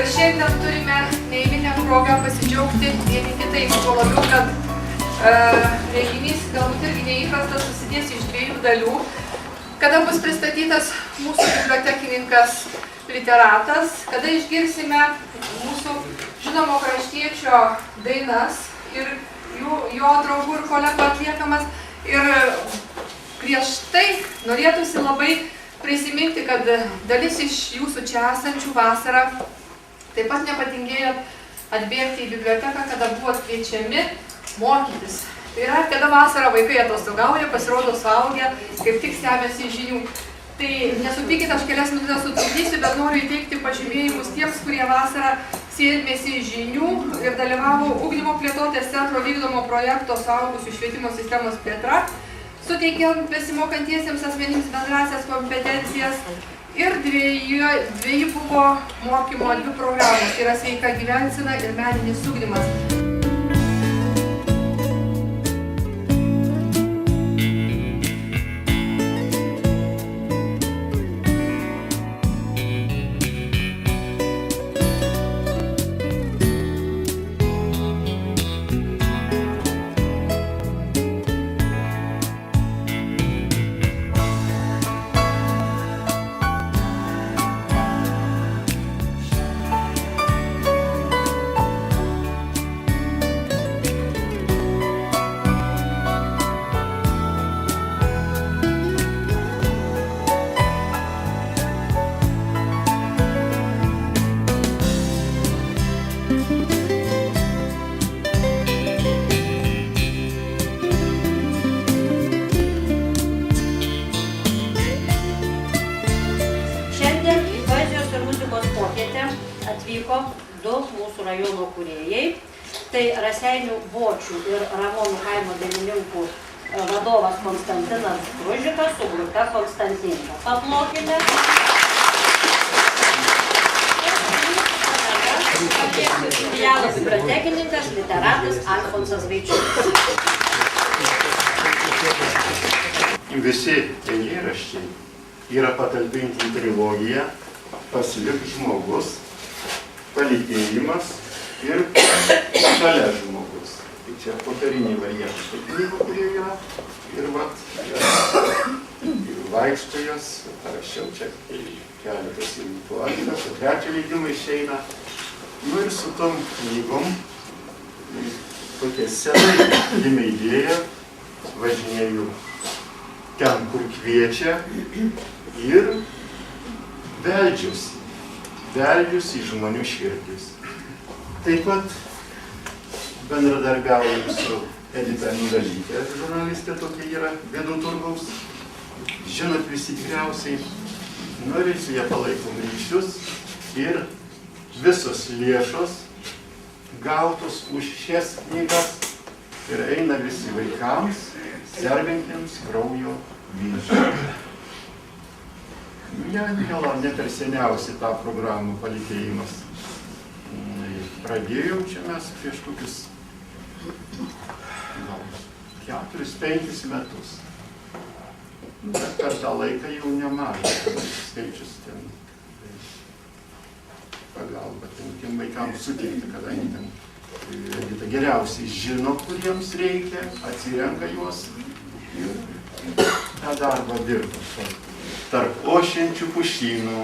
šiandien turime neeilinę progą pasidžiaugti vieni kitais, tuo labiau, kad renginys galbūt irgi neįprastas susidės iš dviejų dalių, kada bus pristatytas mūsų bibliotekininkas literatas, kada išgirsime mūsų žinomo kraštiečio dainas ir jo draugų ir kolegų atliekamas. Ir prieš tai norėtųsi labai prisiminti, kad dalis iš jūsų čia esančių vasarą taip pat nepatingėjot atbėgti į biblioteką, kada buvo kviečiami mokytis. Tai yra, kada vasarą vaikai atostogauja, pasirodo suaugę, kaip tik semiasi žinių. Tai nesupykit, aš kelias minutės sutrukdysiu, bet noriu įteikti pažymėjimus tiems, kurie vasarą sėmėsi žinių ir dalyvavo ugdymo plėtotės centro vykdomo projekto suaugusių švietimo sistemos plėtra, suteikiant besimokantiesiems asmenims bendrasias kompetencijas ir dviejų mokymo dvi programos, tai yra sveika gyvensena ir meninis ugdymas. Atvyko du mūsų rajono kūrėjai, tai Raseinių Bočių ir Ramonų kaimo dainininkų vadovas Konstantinas Gružikas su grupe Konstantinka. Paplokime. Filialo bibliotekininkas, literatas Alfonsas Vaičiūnas. Visi eilėraščiai yra patalpinti į trilogiją Pasilik žmogus, Palikėjimas ir Šalia žmogus. Tai čia popieriniai variantai knygų, kurie yra. Ir vat, vaikšto jos, parašiau čia keletas įvykių atlikas, o trečią leidimą išeina. Nu ir su tom knygom, tokia senai gimė idėja, važinėjau ten, kur kviečia ir beldžius į žmonių širdis. Taip pat bendradarbiaujam su Edita Nugalytė, žurnalistė tokia yra, Bėdų turgaus. Žinot visi tikriausiai, ir su ją palaikom ryšius ir visos lėšos gautos už šias knygas ir eina visi vaikams, sergantiems kraujo vėžiu. Ne per seniausiai tą programą Palikėjimas. Pradėjom čia mes prieš kokius 4-5 metus. Bet per tą laiką jau nemažai skaičius ten pagalba tiem vaikams suteikti, kadangi ten geriausiai žino, kuriems reikia, atsirenka juos ir tą darbą dirba. Tarp ošiančių pušynų,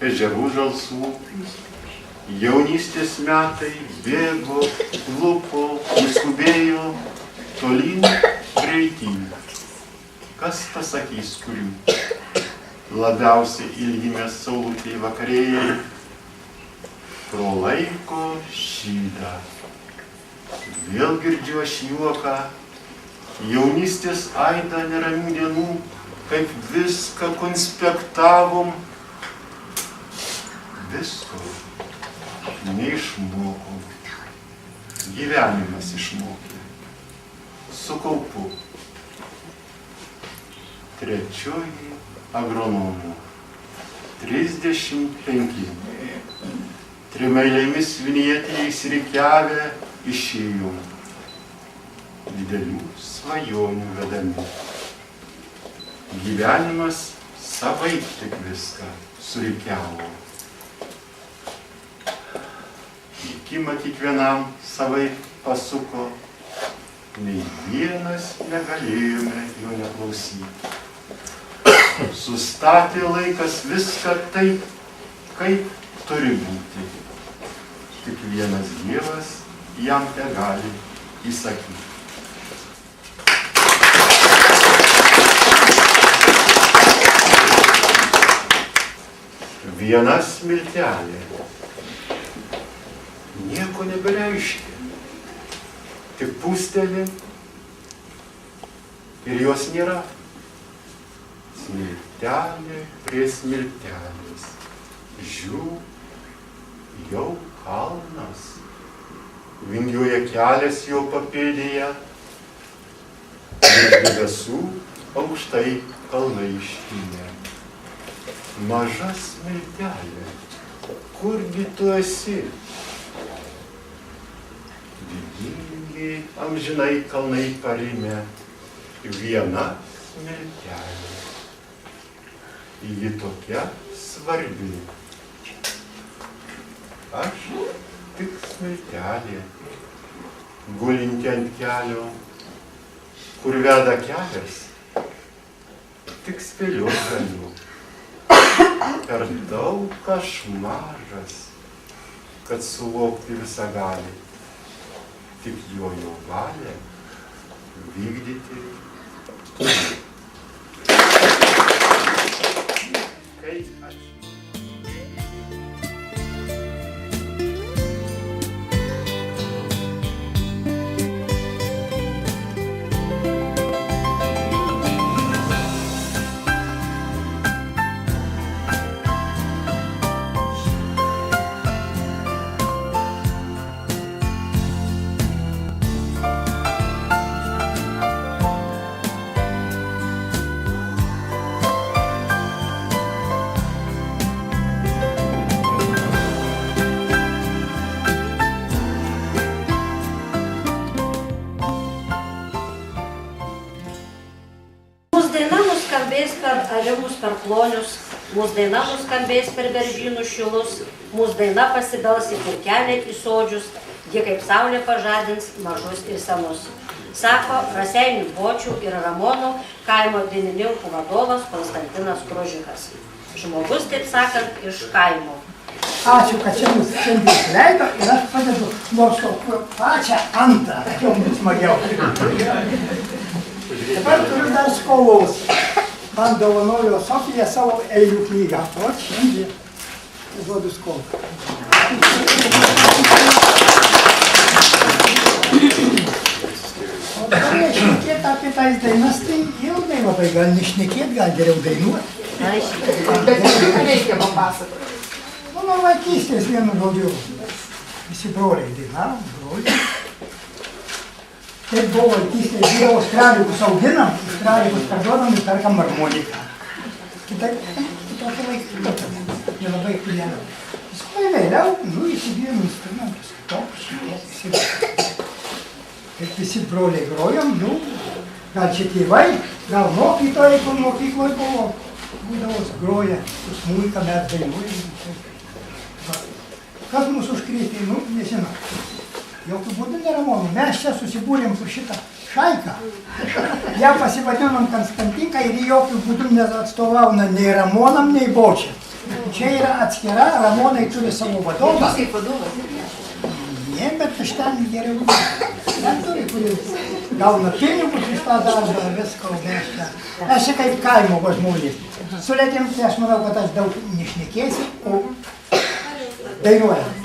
ežerų žalsvų, jaunystės metai bėgo, lupo, nuskubėjo, tolyn greityn. Kas pasakys, kurių labiausiai ilgimės saulutėj vakarėjai, pro laiko šydą. Vėl girdžiu aš juoką, jaunystės aidą neramių dienų, kaip viską konspektavom, visko neišmokom. Gyvenimas išmokė. Su kaupu. Trečioji agronomų. 35. Trimeilėmis Vinjetėje įsirikiavę išėjom. Didelių svajonių vedami. Gyvenimas savaip tik viską surikiavo. troškimą kiekvienam savai pasuko, nei vienas negalėjome jo neklausyti. Sustatė laikas viską taip, kaip turi būti. Tik vienas Dievas jam tegali įsakyti. Viena smiltelė nieko nebereiškia, tik pūsteli ir jos nėra. Smiltelė prie smiltelės, žiū, jau kalnas, vingiuoja kelias jo papėdėje, ir debesų aukštai kalnai iškilę. Maža smiltelė, kurgi tu esi? Didingi amžinai kalnai parimę, viena smiltelė. Ji tokia svarbi. Aš tik smiltelė, gulinti ant kelio, kur veda kelias, tik spėliot galiu. Per daug aš mažas, kad suvokti visą gali, tik jo valią vykdyti. Kai aš Arimus per klonius, mūsų daina nuskambės per beržynų šilus, mūsų daina pasibels į purkelę į sodžius, ji kaip saulė pažadins mažus ir senus. Sako Raseinių Bočių ir Ramonų kaimo dainininkų vadovas Konstantinas Kružikas. Žmogus, taip sakant, iš kaimo. Ačiū, kad čia mus šiandien leido ir aš padedu nors pačią antrą, kad jau mums smagiau. Dabar turiu dar skolos. Man dovanojo Sofija savo eilių knygą. O šiandien duodu skolą. O dabar šnekėti apie tais dainas, tai ilgai labai gal nešnekėti, gal geriau dainuoti. Bet ką reikia papasakoti? Nuo vaikystės vienu žodžiu. Visi broliai dainavo, broliai. Taip buvo vaikystėje, būdavo stralikus auginam, stralikus parduodam ir perkam harmoniką. Kitokia vaikystė, nelabai kulienam. Paskui vėliau, įsigijom instrumentus, kitokius. Kaip visi broliai grojom, gal čia tėvai, gal mokytojai, kur mokykloje buvo, būdavo groję, su smuika mes dainuojam. Kas mūsų užkrėtė, nežinau. Jokių būdų neramonų. Mes čia susibūrėm su šitą šaiką. Ją pasivadinom Konstantinką ir jokių būdų neatstovauna nei Ramonam, nei Bočiam. Čia yra atskira, Ramonai turi savo vadovą. Jūs kaip vadovas? Ne, bet iš ten geriau. Ten turi, kuris gauna pinigus iš tą darbą, visko, mes čia. Aš čia kaip kaimo žmonės. Sulėtėm, tai aš manau, kad aš daug nešnekėsiu, o dainuojam.